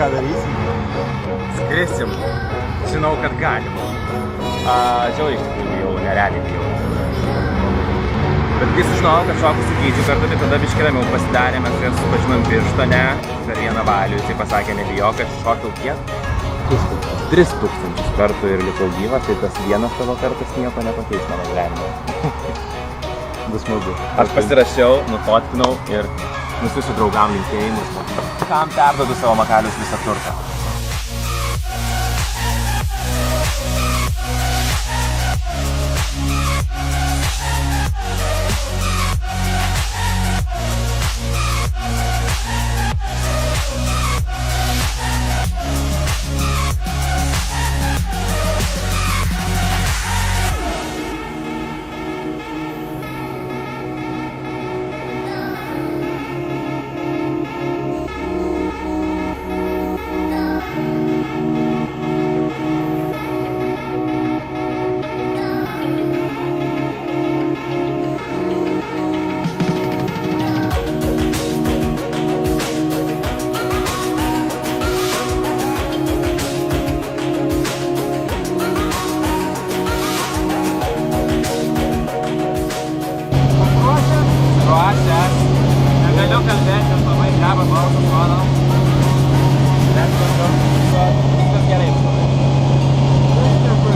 ką darysim? Skrisim. Žinau, kad galim. Žiauriai iš tikrųjų jau nerealiai bijau. Bet kai sužinojau, kad šoku su Gyčiu kartu, tai tada biškį ramiau pasidarėme, su juos supažinom Birštone per vieną valių. Jisai pasakė, nebijok, aš šokiau kiek? 3000 kartų ir likau gyvas, tai tas vienas tavo kartas nieko nepakeis mano gyvenime. Bus smagu. Aš pasirašiau, nufotkinau ir nusiusiu draugam linkėjimus. Kam perdodu savo makalius visą turtą? Negaliu kalbėti, aš labai dreba balsas mano. Viskas gerai.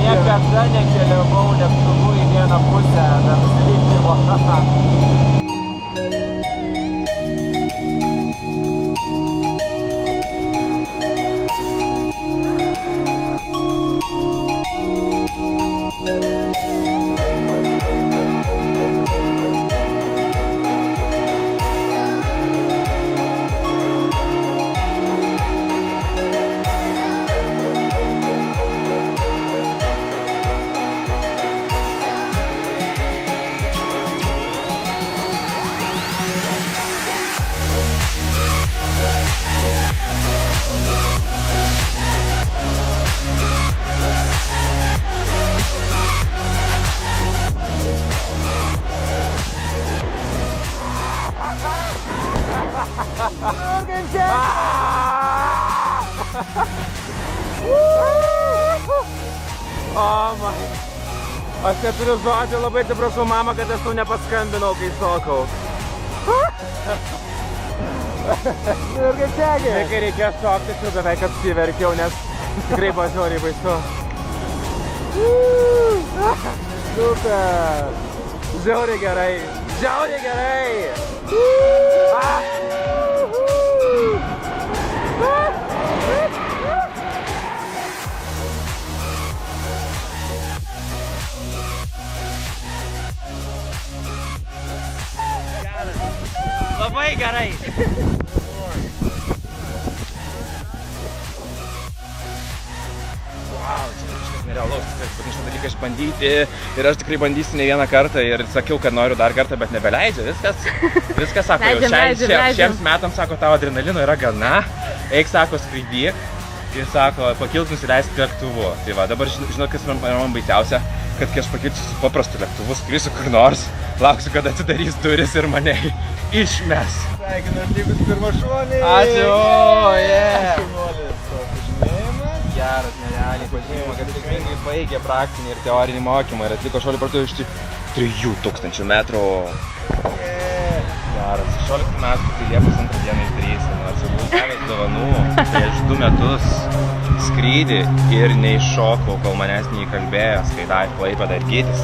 Niekada nekeliavau lėktuvu į vieną pusę, dar nusilipimo. Aš neturiu žodžių, labai atsiprašau mamą, kad aš tau nepaskambinau, kai šokau. Ir kaip segė? Kai reikėjo šokti, aš jau beveik apsiverkiau, nes tikrai buvo žiauriai baisu. Super! Žiauriai gerai! Žiauriai gerai! Labai gerai! Nerealaus, patinšą dalyką išbandyti ir aš tikrai bandysiu ne vieną kartą ir sakiau, kad noriu dar kartą, bet nebeleidžia, viskas sako, šiems metams, sako, tavo adrenalino yra gana, eik, sako, skraidyk ir sako, pakilk nusileisk lėktuvu. Tai va, dabar žinot, kas man baisiausia, kad kai aš pakilsiu su paprastu lėktuvu, skrisiu kur nors, lauksiu, kad atidarys duris ir mane išmes. Sveikinu atlikus pirmą šuolį! Ačiū! Šuolis, pažymėjimas. Geras, nerealiai pažymėjimą, kad sėkmingai baigė praktinį ir teorinį mokymą ir atliko šuolį partu iš 3000 metrų. Geras, 16 metų, tai Liepos 2 dieną išdrįsti, nors jau buvau gavęs dovanų prieš 2 metus skrydį ir neiššokau, kol manęs neįkalbėjo Skydive Klaipėda ir Gytis.